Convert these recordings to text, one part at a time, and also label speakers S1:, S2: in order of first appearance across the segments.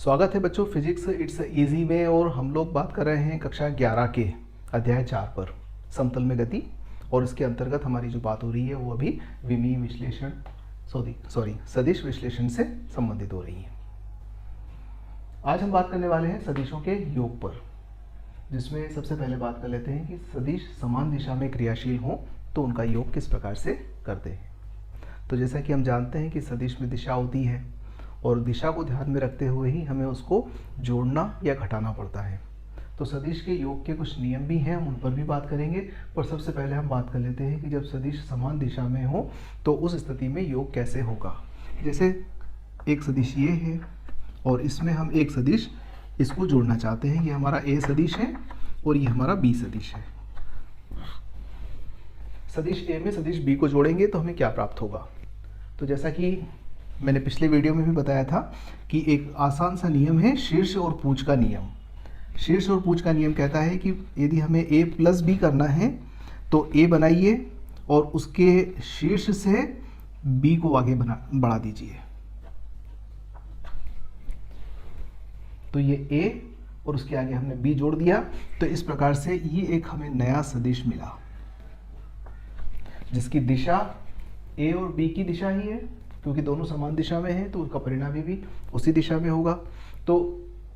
S1: स्वागत है बच्चों फिजिक्स इट्स इजी में। और हम लोग बात कर रहे हैं कक्षा 11 के अध्याय 4 पर, समतल में गति। और इसके अंतर्गत हमारी जो बात हो रही है वो अभी विमीय विश्लेषण सदिश विश्लेषण से संबंधित हो रही है। आज हम बात करने वाले हैं सदिशों के योग पर, जिसमें सबसे पहले बात कर लेते हैं कि सदिश समान दिशा में क्रियाशील हों तो उनका योग किस प्रकार से करते हैं। तो जैसा कि हम जानते हैं कि सदिश में दिशा होती है और दिशा को ध्यान में रखते हुए ही हमें उसको जोड़ना या घटाना पड़ता है। तो सदिश के योग के कुछ नियम भी हैं, हम उन पर भी बात करेंगे। पर सबसे पहले हम बात कर लेते हैं कि जब सदिश समान दिशा में हो तो उस स्थिति में योग कैसे होगा। जैसे एक सदिश ये है और इसमें हम एक सदिश इसको जोड़ना चाहते हैं। ये हमारा ए सदिश है और ये हमारा बी सदिश है। सदिश ए में सदिश बी को जोड़ेंगे तो हमें क्या प्राप्त होगा। तो जैसा कि मैंने पिछले वीडियो में भी बताया था कि एक आसान सा नियम है शीर्ष और पूंछ का नियम। शीर्ष और पूंछ का नियम कहता है कि यदि हमें a प्लस बी करना है तो a बनाइए और उसके शीर्ष से b को आगे बढ़ा दीजिए। तो ये a और उसके आगे हमने b जोड़ दिया। तो इस प्रकार से ये एक हमें नया सदिश मिला जिसकी दिशा a और b की दिशा ही है, क्योंकि दोनों समान दिशा में हैं तो उसका परिणाम भी उसी दिशा में होगा। तो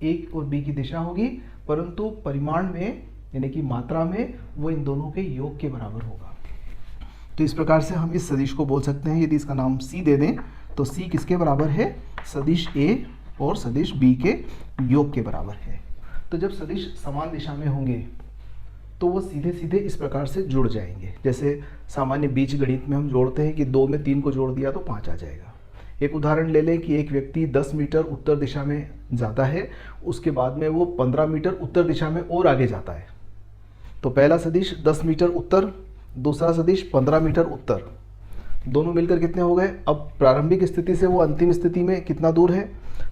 S1: a और b की दिशा होगी, परंतु परिमाण में यानी कि मात्रा में वो इन दोनों के योग के बराबर होगा। तो इस प्रकार से हम इस सदिश को बोल सकते हैं, यदि इसका नाम c दे दें तो c किसके बराबर है, सदिश a और सदिश b के योग के बराबर है। तो जब सदिश समान दिशा में होंगे तो वो सीधे सीधे इस प्रकार से जुड़ जाएंगे। जैसे सामान्य बीज गणित में हम जोड़ते हैं कि 2 में 3 को जोड़ दिया तो 5 आ जाएगा। एक उदाहरण ले लें कि एक व्यक्ति 10 मीटर उत्तर दिशा में जाता है, उसके बाद में वो 15 मीटर उत्तर दिशा में और आगे जाता है। तो पहला सदिश 10 मीटर उत्तर, दूसरा सदिश 15 मीटर उत्तर, दोनों मिलकर कितने हो गए। अब प्रारंभिक स्थिति से वो अंतिम स्थिति में कितना दूर है,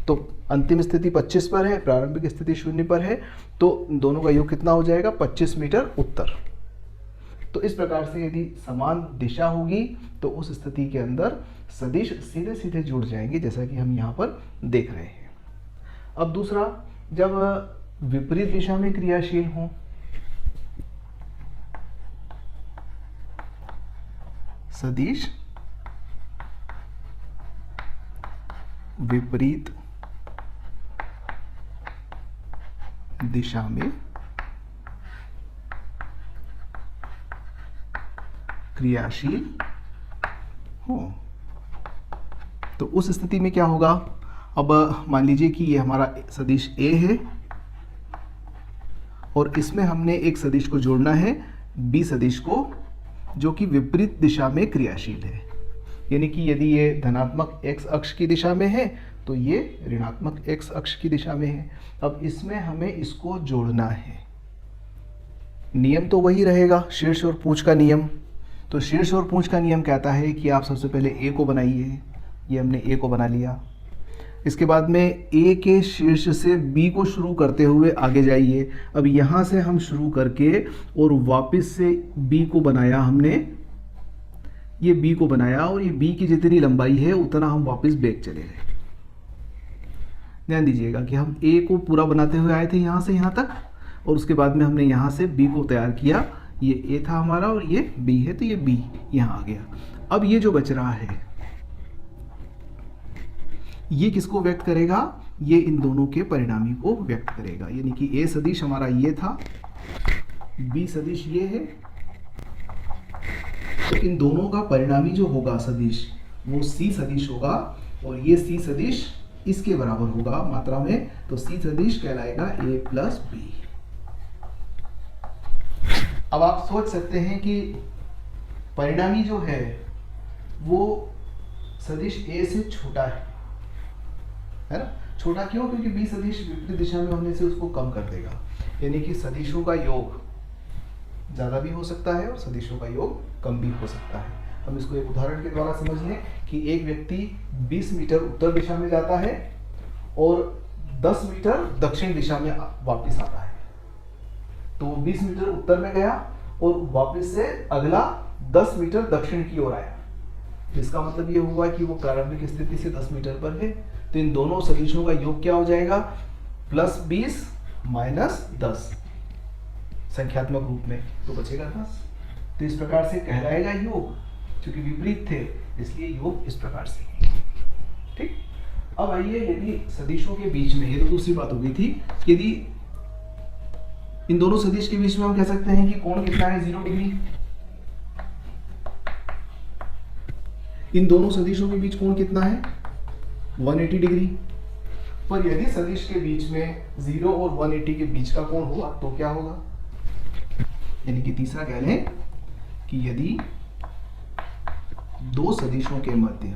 S1: तो अंतिम स्थिति 25 पर है, प्रारंभिक स्थिति 0 पर है, तो दोनों का योग कितना हो जाएगा, 25 मीटर उत्तर। तो इस प्रकार से यदि समान दिशा होगी तो उस स्थिति के अंदर सदिश सीधे सीधे जुड़ जाएंगे, जैसा कि हम यहाँ पर देख रहे हैं। अब दूसरा, जब विपरीत दिशा में क्रियाशील हों, सदिश विपरीत दिशा में क्रियाशील हो तो उस स्थिति में क्या होगा। अब मान लीजिए कि ये हमारा सदिश A है और इसमें हमने एक सदिश को जोड़ना है B सदिश को, जो कि विपरीत दिशा में क्रियाशील है। यानी कि यदि ये धनात्मक x अक्ष की दिशा में है तो ये ऋणात्मक x अक्ष की दिशा में है। अब इसमें हमें इसको जोड़ना है। नियम तो वही रहेगा, शीर्ष और पूंछ का नियम। तो शीर्ष और पूंछ का नियम कहता है कि आप सबसे पहले a को बनाइए। ये हमने a को बना लिया। इसके बाद में a के शीर्ष से b को शुरू करते हुए आगे जाइए। अब यहाँ से हम शुरू करके और वापस से b को बनाया हमने, ये b को बनाया और ये b की जितनी लंबाई है उतना हम वापस बैक चले गए। ध्यान दीजिएगा कि हम a को पूरा बनाते हुए आए थे यहाँ से यहाँ तक, और उसके बाद में हमने यहाँ से b को तैयार किया। ये a था हमारा और ये b है, तो ये b यहाँ आ गया। अब ये जो बच रहा है ये किसको व्यक्त करेगा, ये इन दोनों के परिणामी को व्यक्त करेगा। यानी कि a सदिश हमारा ये था, b सदिश ये है, तो इन दोनों का परिणामी जो होगा सदिश वो c सदिश होगा और ये c सदिश इसके बराबर होगा मात्रा में। तो c सदिश कहलाएगा a प्लस b। अब आप सोच सकते हैं कि परिणामी जो है वो सदिश a से छोटा है ना। छोटा क्यों, क्योंकि b सदिश विपरीत दिशा में होने से उसको कम कर देगा। यानी कि सदिशों का योग ज़्यादा भी हो सकता है और सदिशों का योग कम भी हो सकता है। हम इसको एक उदाहरण के द्वारा समझ लें कि एक व्यक्ति 20 मीटर उत्तर दिशा में जाता है और 10 मीटर दक्षिण दिशा में वापस आता है। तो वो 20 मीटर उत्तर में गया और वापस से अगला 10 मीटर दक्षिण की ओर आया। इसका मतलब ये हुआ कि वो प्रारंभिक स्थिति से 10 मीटर पर है, तो इन दोनों सदिशों का योग क्या हो जाएगा, +20 - 10 संख्यात्मक रूप में, तो बचेगा 10। तो इस प्रकार से कहलाएगा योग, क्योंकि विपरीत थे इसलिए योग इस प्रकार से। ठीक, अब आइए यदि सदिशों के बीच में, ये तो दूसरी बात हो गई थी, यदि इन दोनों सदिश के बीच में हम कह सकते हैं कि कोण कितना है, 0 डिग्री। इन दोनों सदिशों के बीच कोण कितना है, 180 डिग्री। पर यदि सदिश के बीच में 0 और 180 के बीच का कोण हुआ तो क्या होगा, यानी कि तीसरा कह लें कि यदि दो सदिशों के मध्य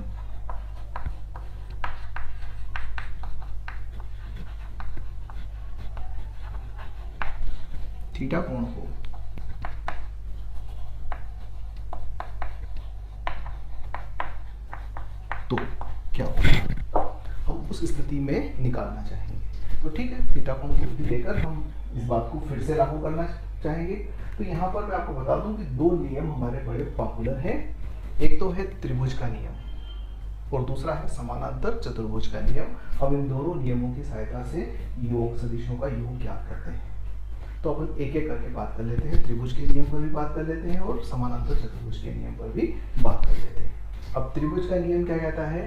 S1: थीटा कोण हो तो क्या होगा, हम उस स्थिति में निकालना चाहेंगे। तो ठीक है, थीटा कोण की स्थिति लेकर हम इस बात को फिर से लागू करना चाहेंगे। तो यहाँ पर मैं आपको बता दूं कि दो नियम हमारे बड़े पॉपुलर हैं। एक तो है त्रिभुज का नियम और दूसरा है समानांतर चतुर्भुज का नियम। हम इन दोनों नियमों की सहायता से योग सदिशों का योग ज्ञात करते हैं। तो अपन एक एक करके बात कर लेते हैं, त्रिभुज के नियम पर भी बात कर लेते हैं और समानांतर चतुर्भुज के नियम पर भी बात कर लेते हैं। अब त्रिभुज का नियम क्या कहता है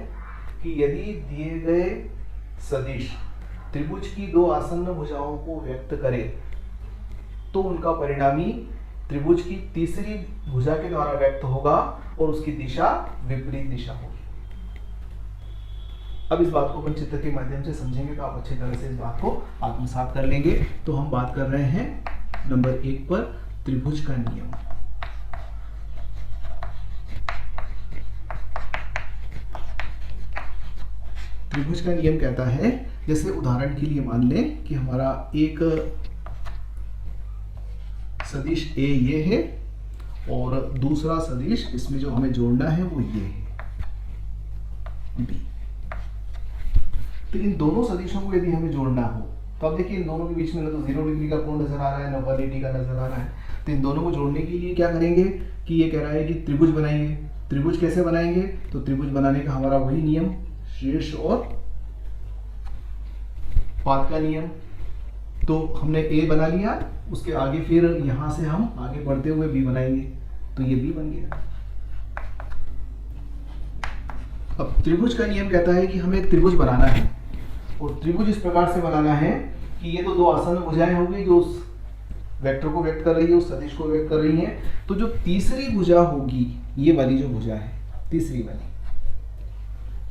S1: कि यदि दिए गए सदिश त्रिभुज की दो आसन्न भुजाओं को व्यक्त करे तो उनका परिणामी त्रिभुज की तीसरी भुजा के द्वारा व्यक्त होगा और उसकी दिशा विपरीत दिशा होगी। अब इस बात को अपन चित्र के माध्यम से समझेंगे तो आप अच्छी तरह से इस बात को आत्मसात कर लेंगे। तो हम बात कर रहे हैं नंबर 1 पर त्रिभुज का नियम। त्रिभुज का नियम कहता है, जैसे उदाहरण के लिए मान लें कि हमारा एक सदिश A ये है और दूसरा सदिश इसमें जो हमें जोड़ना है वो ये है B। तो इन दोनों सदिशों को यदि हमें जोड़ना हो तो अब देखिए इन दोनों के बीच में ना तो 0 डिग्री का कोण नजर आ रहा है, ना 180 का नजर आ रहा है। तो इन दोनों को जोड़ने के लिए क्या करेंगे कि ये कह रहा है कि त्रिभुज बनाएंगे। त्रिभुज कैसे बनाएंगे, तो त्रिभुज बनाने का हमारा वही नियम, शीर्ष और पाद का नियम। तो हमने A बना लिया, उसके आगे फिर यहां से हम आगे बढ़ते हुए B बनाएंगे, तो ये B बन गया। अब त्रिभुज का नियम कहता है कि हमें एक त्रिभुज बनाना है और त्रिभुज इस प्रकार से बनाना है कि ये तो दो आसन्न भुजाएं होंगी जो उस वेक्टर को व्यक्त कर रही है, उस सदिश को व्यक्त कर रही हैं। तो जो तीसरी भुजा होगी, ये वाली जो भुजा है तीसरी वाली,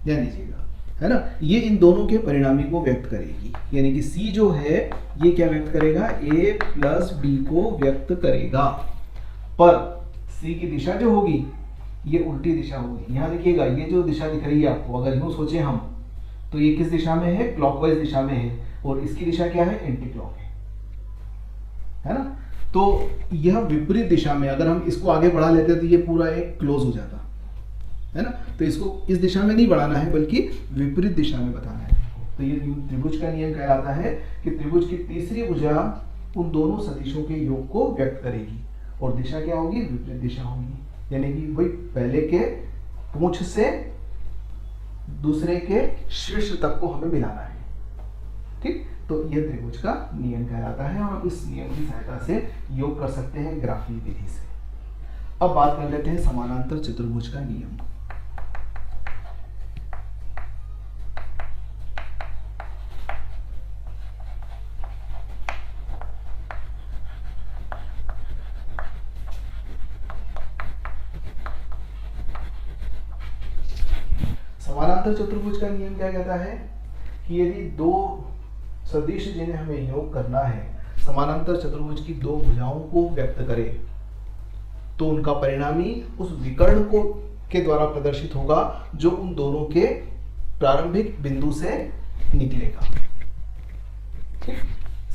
S1: ध्यान दीजिएगा, है ना, ये इन दोनों के परिणामी को व्यक्त करेगी। यानी कि C जो है ये क्या व्यक्त करेगा, A + B को व्यक्त करेगा। पर C की दिशा जो होगी ये उल्टी दिशा होगी। यहाँ देखिएगा ये जो दिशा दिख रही है आपको, अगर यूं सोचे हम तो ये किस दिशा में है, क्लॉकवाइज दिशा में है और इसकी दिशा क्या है, एंटी क्लॉक है ना। तो यह विपरीत दिशा में, अगर हम इसको आगे बढ़ा लेते तो ये पूरा एक क्लोज हो जाता है ना। तो इसको इस दिशा में नहीं बढ़ाना है बल्कि विपरीत दिशा में बताना है। तो ये त्रिभुज का नियम कहलाता है कि त्रिभुज की तीसरी भुजा उन दोनों सदिशों के योग को व्यक्त करेगी और दिशा क्या होगी, विपरीत दिशा होगी। यानी कि भाई पहले के पूंछ से दूसरे के शीर्ष तक को हमें मिलाना है। ठीक, तो यह त्रिभुज का नियम कहलाता है और इस नियम की सहायता से योग कर सकते हैं ग्राफीय विधि से। अब बात कर लेते हैं समानांतर चतुर्भुज का नियम। समानांतर चतुर्भुज का नियम क्या कहता है कि यदि दो सदिश जिन्हें हमें योग करना है समानांतर चतुर्भुज की दो भुजाओं को व्यक्त करे तो उनका परिणामी उस विकर्ण को के द्वारा प्रदर्शित होगा जो उन दोनों के प्रारंभिक बिंदु से निकलेगा। ठीक,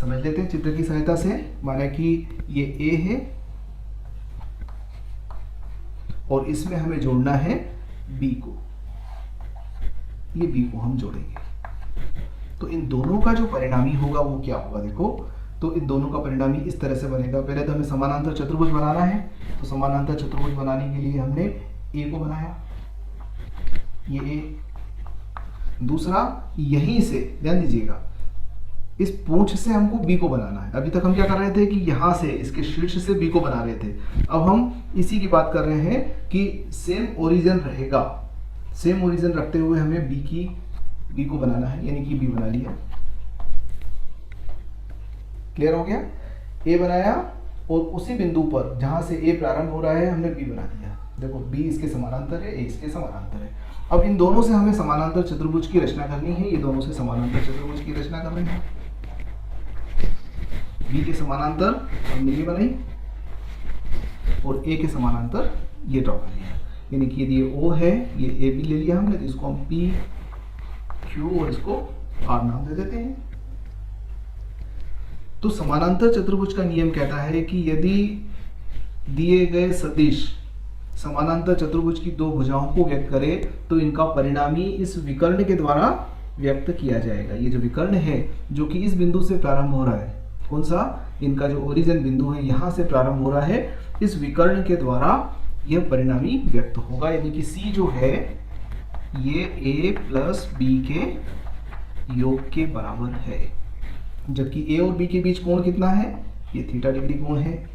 S1: समझ लेते हैं चित्र की सहायता से। माना कि ये A है और इसमें हमें जोड़ना है B को, ये B को हम जोड़ेंगे तो इन दोनों का जो परिणामी होगा वो क्या होगा, देखो तो इन दोनों का परिणामी इस तरह से बनेगा। पहले तो हमें समानांतर चतुर्भुज बनाना है, तो समानांतर चतुर्भुज बनाने के लिए हमने A को बनाया, ये A, दूसरा यहीं से ध्यान दीजिएगा, इस पूंछ से हमको बी को बनाना है। अभी तक हम क्या कर रहे थे कि यहाँ से इसके शीर्ष से बी को बना रहे थे। अब हम इसी की बात कर रहे हैं कि सेम ओरिजिन रहेगा, सेम ओरिजिन रखते हुए हमें बी को बनाना है, यानी कि बी बना लिया। क्लियर हो गया? ए बनाया और उसी बिंदु पर जहां से ए प्रारंभ हो रहा है हमने बी बना दिया। देखो बी इसके समानांतर है, ए इसके समानांतर है। अब इन दोनों से हमें समानांतर चतुर्भुज की रचना करनी है। ये दोनों से समानांतर चतुर्भुज की रचना कर रहे हैं। बी के समानांतर हमने ये बनाई और ए के समानांतर ये ड्रॉ कर लिया, यानी कि यदि ये ओ है, ये ए बी ले लिया हमने, तो इसको हम पी क्यू और इसको आर नाम दे देते हैं। तो समानांतर चतुर्भुज का नियम कहता है कि यदि दिए गए सदिश समानांतर चतुर्भुज की दो भुजाओं को व्यक्त करे तो इनका परिणामी इस विकर्ण के द्वारा व्यक्त किया जाएगा। ये जो विकर्ण है जो कि इस बिंदु से प्रारंभ हो रहा है, कौन सा, इनका जो ओरिजिन बिंदु है यहां से प्रारंभ हो रहा है, इस विकर्ण के द्वारा यह परिणामी व्यक्त होगा। यानी कि सी जो है ये ए प्लस बी के योग के बराबर है, जबकि ए और बी के बीच कोण कितना है, ये थीटा डिग्री कोण है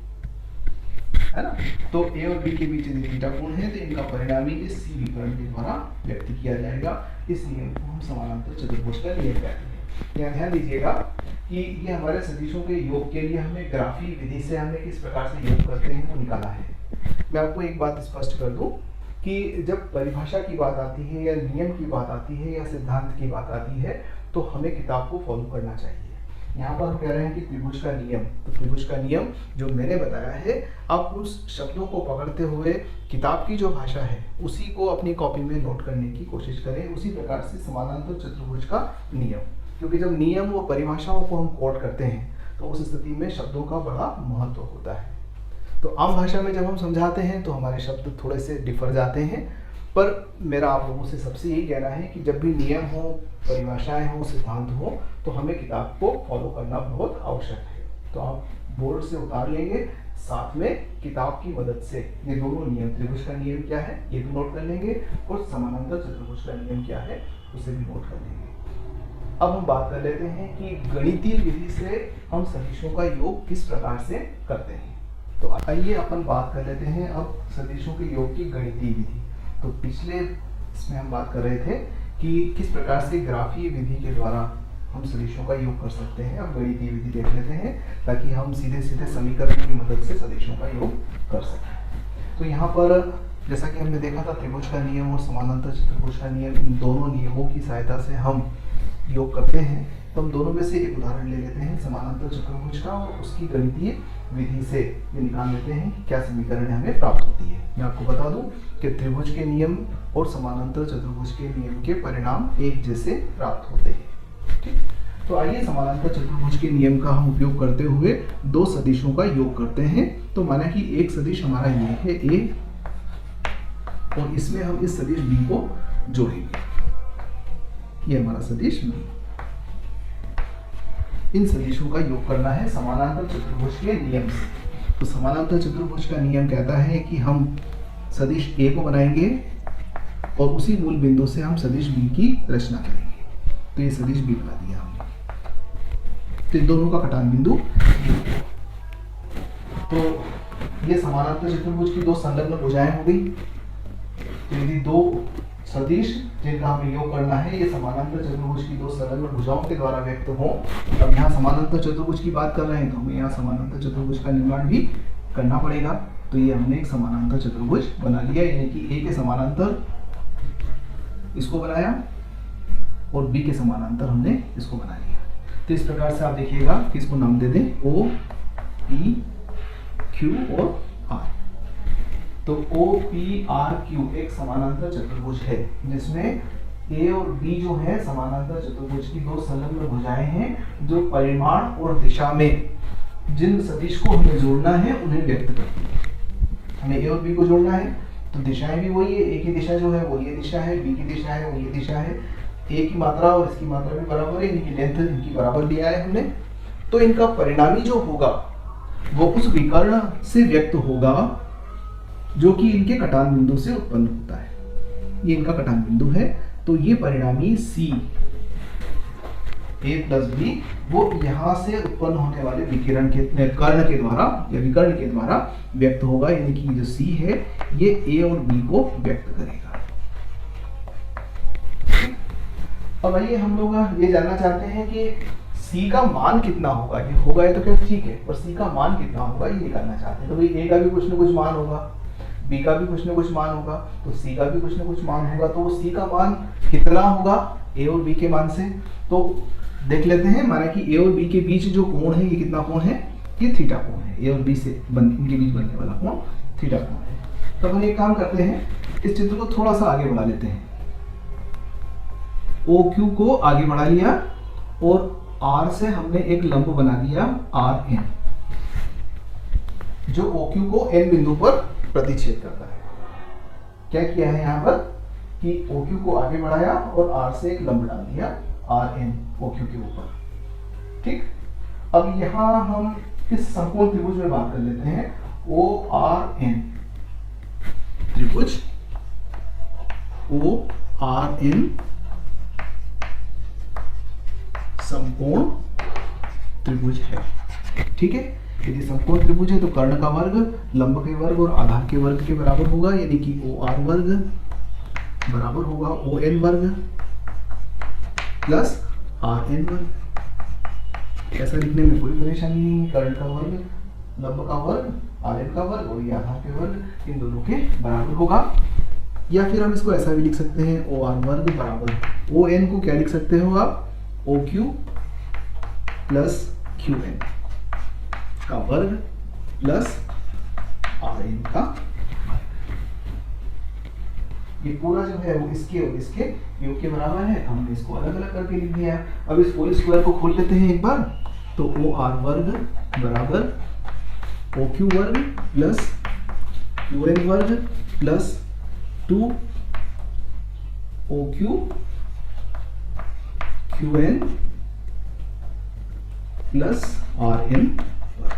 S1: ना। तो ए और बी के बीच यदि थीटा कोण है तो इनका परिणामी इस सी विकर्ण के द्वारा व्यक्त किया जाएगा। इस नियम को हम समानांतर चतुर्भुज का नियम कहते हैं। यहाँ ध्यान दीजिएगा कि ये हमारे सदिशों के योग के लिए हमें ग्राफी विधि से हमने किस प्रकार से योग करते हैं वो निकाला है। मैं आपको एक बात स्पष्ट कर दूं कि जब परिभाषा की बात आती है या नियम की बात आती है या सिद्धांत की बात आती है तो हमें किताब को फॉलो करना चाहिए। यहाँ पर हम कह रहे हैं कि त्रिभुज का नियम, तो त्रिभुज का नियम जो मैंने बताया है, आप उस शब्दों को पकड़ते हुए किताब की जो भाषा है उसी को अपनी कॉपी में नोट करने की कोशिश करें। उसी प्रकार से समानांतर चतुर्भुज का नियम, क्योंकि जब नियम व परिभाषाओं को हम कोट करते हैं तो उस स्थिति में शब्दों का बड़ा महत्व होता है। तो आम भाषा में जब हम समझाते हैं तो हमारे शब्द थोड़े से डिफर जाते हैं, पर मेरा आप लोगों से सबसे यही कहना है कि जब भी नियम हो, परिभाषाएं हो, सिद्धांत हो, तो हमें किताब को फॉलो करना बहुत आवश्यक है। तो आप बोर्ड से उतार लेंगे, साथ में किताब की मदद से ये दोनों नियम, त्रिभुज का नियम क्या है ये भी नोट कर लेंगे और समानांतर चतुर्भुज का नियम क्या है उसे भी नोट कर लेंगे। अब हम बात कर लेते हैं कि गणितीय विधि से हम सदिशों का योग किस प्रकार से करते हैं। तो आइए अपन बात कर लेते हैं अब सदिशों के योग की गणितीय विधि। तो पिछले इसमें हम बात कर रहे थे कि किस प्रकार से ग्राफीय विधि के द्वारा हम सदिशों का योग कर सकते हैं। अब गणितीय विधि देख लेते हैं ताकि हम सीधे सीधे समीकरण की मदद से सदिशों का योग कर सकें। तो यहाँ पर जैसा कि हमने देखा था त्रिभुज का नियम और समानांतर चतुर्भुज का नियम, इन दोनों नियमों की सहायता से हम योग करते हैं। तो हम दोनों में से एक उदाहरण ले लेते हैं समानांतर चतुर्भुज का और उसकी गणितीय विधि से ये निकाल लेते हैं कि क्या समीकरण हमें प्राप्त होती है। मैं आपको बता दूं कि त्रिभुज के नियम और समानांतर चतुर्भुज के नियम के परिणाम एक जैसे प्राप्त होते हैं। ठीक, तो आइए समानांतर चतुर्भुज के नियम का हम उपयोग करते हुए दो सदिशों का योग करते हैं। तो माना कि एक सदिश हमारा ये है ए और इसमें हम इस सदिश बी को जोड़ेंगे। ये हमारा सदिश बी। इन सदिशों का योग करना है समानांतर चतुर्भुज के नियम से। तो समानांतर चतुर्भुज का नियम कहता है कि हम सदिश ए को बनाएंगे और उसी मूल बिंदु से हम सदिश बी की रचना करेंगे। तो ये सदिश बी बना दिया हमने। तो इन दोनों का कटान बिंदु। तो ये समानांतर चतुर्भुज की दो संलग्न भुजाएं हो गई। तो यदि दो सदिश जिनका हमें योग करना है ये समानांतर चतुर्भुज की दो संलग्न भुजाओं के द्वारा व्यक्त हो। अब यहाँ समानांतर चतुर्भुज की बात कर रहे हैं तो हमें यहाँ समानांतर चतुर्भुज का निर्माण भी करना पड़ेगा। तो ये हमने एक समानांतर चतुर्भुज बना लिया, यानी कि ए के समानांतर इसको बनाया और बी के समानांतर हमने इसको बना लिया। तो इस प्रकार से आप देखिएगा कि इसको नाम दे दें ओ, पी, क्यू और आर। तो ओ, पी, आर, क्यू एक समानांतर चतुर्भुज है जिसमें ए और बी जो है समानांतर चतुर्भुज की दो संलग्न भुजाएं हैं जो परिमाण और दिशा में जिन सदिश को हमें जोड़ना है उन्हें व्यक्त करती है। हमें ए और बी को जोड़ना है तो दिशाएं भी वही है। ए की दिशा जो है वो ये दिशा है, बी की दिशा है वो ये दिशा है। ए की मात्रा और इसकी मात्रा भी बराबर है, इनकी लेंथ इनकी बराबर लिया है हमने। तो इनका परिणामी जो होगा वो उस विकर्ण से व्यक्त होगा जो कि इनके कटान बिंदु से उत्पन्न होता है। ये इनका कटान बिंदु है। तो ये परिणामी C A प्लस बी वो यहाँ से उत्पन्न होने वाले विकिरण के कर्ण के द्वारा या विकर्ण के द्वारा व्यक्त होगा, यानी कि जो C है ये A और B को व्यक्त करेगा। अब आइए हम लोग ये जानना चाहते हैं कि C का मान कितना होगा। ये होगा ये तो क्या ठीक है, पर C का मान कितना होगा ये निकालना चाहते हैं। तो भाई A का भी कुछ न कुछ मान होगा, B का भी कुछ न कुछ मान होगा, तो C का भी कुछ न कुछ मान होगा। तो वो C का मान कितना होगा A और B के मान से, तो देख लेते हैं। माना कि A और B के बीच जो कोण है ये कितना कोण है, ये थीटा कोण है। A और B से इनके बीच बनने वाला कोण थीटा कोण है। तो हम एक काम करते हैं, इस चित्र को थोड़ा सा आगे बढ़ा लेते हैं। OQ को आगे बढ़ा लिया और R से हमने एक लंब बना दिया RN, जो OQ को N बिंदु पर प्रतिच्छेद करता है। क्या किया है यहाँ पर कि OQ को आगे बढ़ाया और R से एक लंब डाल दिया RN OQ के ऊपर। ठीक, अब यहाँ हम इस समकोण त्रिभुज में बात कर लेते हैं। ORN त्रिभुज ORN समकोण त्रिभुज है। ठीक है, यदि समकोण त्रिभुज है तो कर्ण का वर्ग लंब के वर्ग और आधार के वर्ग के बराबर होगा, यानी कि OR वर्ग बराबर होगा ON वर्ग प्लस RN वर्ग। ऐसा लिखने में कोई परेशानी नहीं। कर्ण का वर्ग लंब का वर्ग RN का वर्ग और ये आधार के वर्ग इन दोनों के बराबर होगा। या फिर हम इसको ऐसा भी लिख सकते हैं OR वर्ग बराबर ON को क्या लिख सकते हो आप, OQ प्लस QN का वर्ग प्लस RN का वर्ग। ये पूरा जो है वो इसके और इसके योग के बराबर है। हमने इसको अलग अलग करके लिख दिया है। अब इस होल स्क्वायर को खोल लेते हैं एक बार। तो OR वर्ग बराबर OQ वर्ग प्लस QN वर्ग plus 2 OQ QN plus RN वर्ग,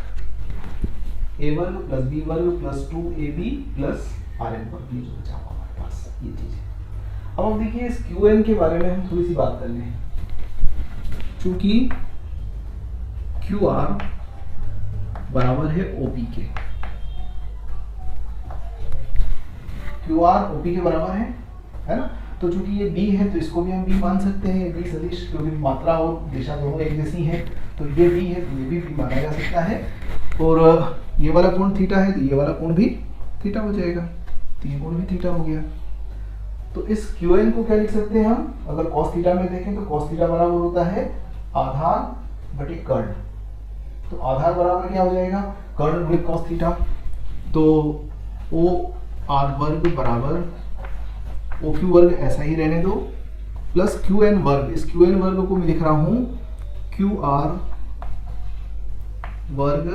S1: A वर्ग प्लस B वर्ग प्लस 2AB प्लस RN वर्ग, ये जो बचा हुआ हमारे पास ये चीज है। अब हम देखिए इस QN के बारे में हम थोड़ी सी बात कर लें। चूंकि QR बराबर है OP के, QR OP के बराबर है ना। तो चूंकि ये B है तो इसको भी हम B मान सकते हैं। B सदिश, क्योंकि मात्रा और दिशा दोनों एक जैसी है, तो ये B है तो ये भी B माना जा सकता है। और ये वाला कोण थीटा है तो ये वाला कोण भी थीटा हो जाएगा, तो ये कोण भी थीटा हो गया। तो इस QN को क्या लिख सकते हैं हम, अगर cos थीटा में देखें तो cos थीटा बराबर होता है आधार बटे कर्ण। तो आधार बराबर क्या हो जाएगा, कर्ण गुणित cos थीटा। तो OR वर्ग बराबर OQ वर्ग ऐसा ही रहने दो प्लस QN वर्ग। इस QN वर्ग को मैं लिख रहा हूं QR वर्ग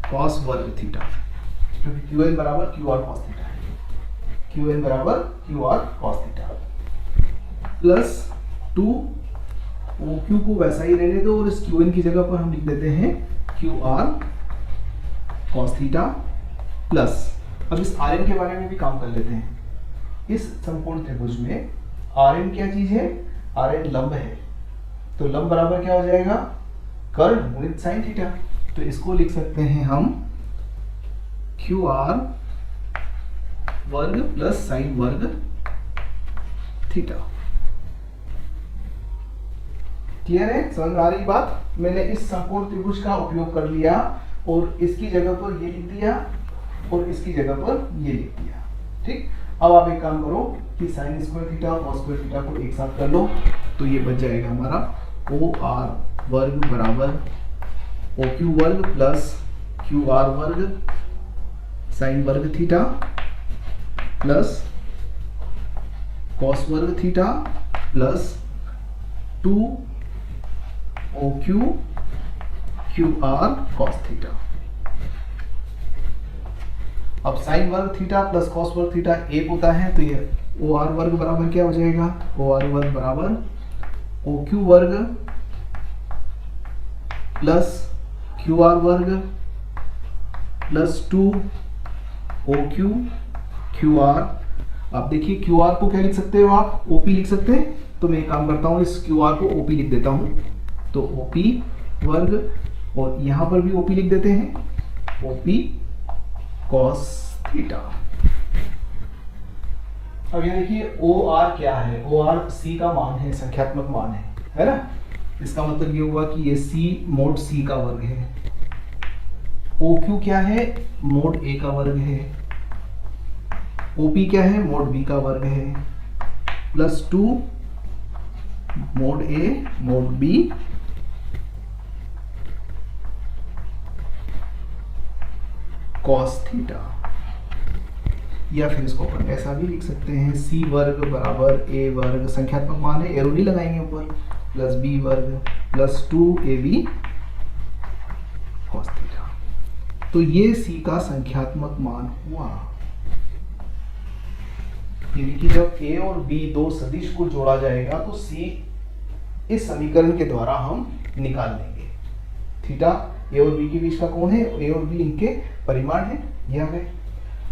S1: cos वर्ग थीटा, क्योंकि QN बराबर QR cos थीटा है। QN बराबर QR cos theta plus 2 OQ को वैसा ही रहने दो और इस QN की जगह पर हम लिख देते हैं QR cos थीटा प्लस, अब इस RN के बारे में भी काम कर लेते हैं। इस समकोण त्रिभुज में RN क्या चीज है, RN लंब है। तो लंब बराबर क्या हो जाएगा, कर्ण गुणित साइन थीटा। तो इसको लिख सकते हैं हम QR वर्ग प्लस साइन वर्ग थीटा। क्लियर है, समझ में आ रही बात। मैंने इस समकोण त्रिभुज का उपयोग कर लिया और इसकी जगह पर ये लिख दिया और इसकी जगह पर ये लिख दिया। ठीक, अब आप एक काम करो कि साइन स्क्वायर थीटा और कॉस स्क्वायर थीटा को एक साथ कर लो, तो ये बच जाएगा हमारा OR वर्ग बराबर OQ वर्ग प्लस QR वर्ग साइन वर्ग थीटा प्लस कॉस वर्ग theta plus 2 OQ QR cos theta. अब साइन वर्ग थीटा प्लस कॉस वर्ग थीटा एक होता है, तो ये OR वर्ग बराबर क्या हो जाएगा, OR वर्ग बराबर OQ वर्ग प्लस QR वर्ग प्लस 2 OQ QR आप देखिए क्यू आर को क्या लिख सकते हो आप, ओपी लिख सकते हैं। तो मैं एक काम करता हूँ, इस क्यू आर को ओपी लिख देता हूँ। तो ओपी वर्ग, और यहाँ पर भी ओपी लिख देते हैं, ओपी कॉस थीटा। अब ये देखिए ओ आर क्या है, ओ आर सी का मान है, संख्यात्मक मान है ना। इसका मतलब ये हुआ कि ये सी मोड सी का वर्ग है। ओ क्यू क्या है, मोड ए का वर्ग है। ओपी क्या है, मोड बी का वर्ग है, प्लस 2 मोड ए मोड बी कॉस थीटा। या फिर इसको अपन ऐसा भी लिख सकते हैं, सी वर्ग बराबर ए वर्ग, संख्यात्मक मान है, एरो नहीं लगाएंगे ऊपर, प्लस बी वर्ग प्लस 2ab कॉस थीटा। तो ये सी का संख्यात्मक मान हुआ। यानी कि जब ए और बी दो सदिश को जोड़ा जाएगा तो सी इस समीकरण के द्वारा हम निकाल लेंगे। थीटा ए और बी के बीच का कोण है, ए और बी इनके परिमाण है, ये आ गए।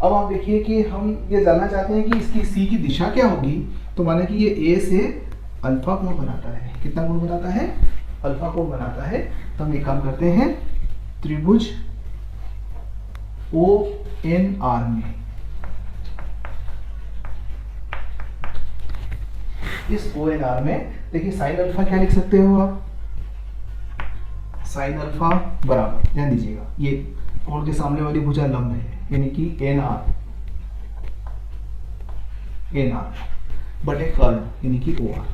S1: अब आप देखिए कि हम ये जानना चाहते हैं कि इसकी सी की दिशा क्या होगी। तो माने कि ये ए से अल्फा कोण बनाता है, कितना कोण बनाता है, अल्फा कोण बनाता है। तो हम एक काम करते हैं, त्रिभुज ओ एन आर में, इस ओ एन आर में देखिए साइन अल्फा क्या लिख सकते हो आप, साइन अल्फा बराबर, ध्यान दीजिएगा ये कोण के सामने वाली भुजा लंब है, यानी कि एन आर बटे कर्ण यानी कि ओ आर,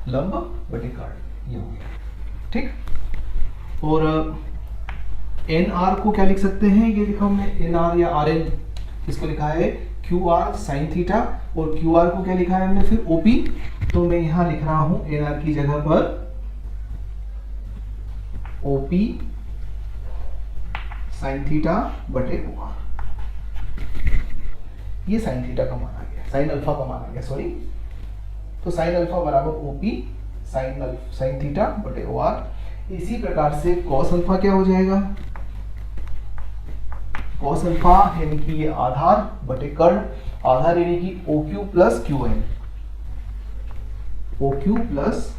S1: लंब बटे कर्ण, ये हो गया ठीक। और एन आर को क्या लिख सकते हैं, ये लिखा हमने एन आर या आर एन, इसको लिखा है क्यू आर साइन थीटा, और क्यू आर को क्या लिखा है हमने फिर ओपी। तो मैं यहां लिख रहा हूं एन आर की जगह पर ओपी साइन थीटा बटे ओ आर। ये साइन थीटा का मान आ गया, साइन अल्फा का मान आ गया, सॉरी। तो साइन अल्फा बराबर ओपी साइन थीटा बटे ओ आर। इसी प्रकार से कॉस अल्फा क्या हो जाएगा, कॉस अल्फा यानी कि ये आधार बटे कर्ण, आधार यानी कि O Q plus Q N, O Q plus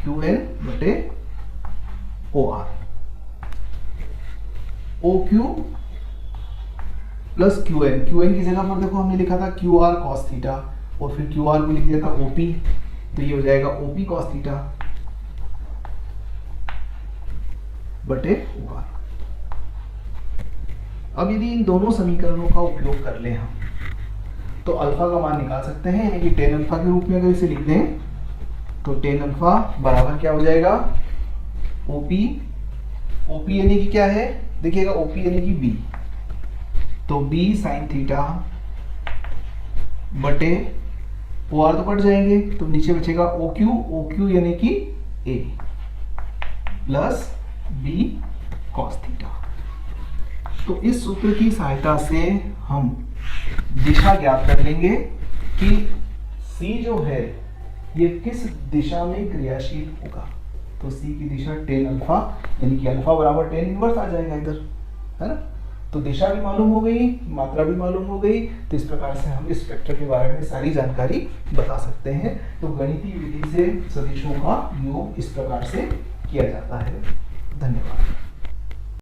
S1: Q N बटे O R. O Q plus Q N की जगह पर देखो हमने लिखा था क्यू आर कॉस थीटा, और फिर क्यू आर को लिख दिया था ओपी, तो ये हो जाएगा ओपी कॉस थीटा बटे ओ आर। अब यदि इन दोनों समीकरणों का उपयोग कर ले हम, तो अल्फा का मान निकाल सकते हैं, यानी कि टेन अल्फा के रूप में अगर इसे लिख दें तो टेन अल्फा बराबर क्या हो जाएगा, ओपी, ओपी यानी कि क्या है, देखिएगा ओपी यानी कि बी, तो बी साइन थीटा बटे ओ आर तो कट जाएंगे, तो नीचे बचेगा ओ क्यू यानी कि ए प्लस बी कॉस थीटा। तो इस सूत्र की सहायता से हम दिशा ज्ञात कर लेंगे कि C जो है ये किस दिशा में क्रियाशील होगा। तो C की दिशा टेन अल्फा, यानी कि अल्फा बराबर टेन इनवर्स आ जाएगा इधर, है ना। तो दिशा भी मालूम हो गई, मात्रा भी मालूम हो गई। तो इस प्रकार से हम इस वेक्टर के बारे में सारी जानकारी बता सकते हैं। तो गणितीय विधि से सदिशों का योग इस प्रकार से किया जाता है। धन्यवाद।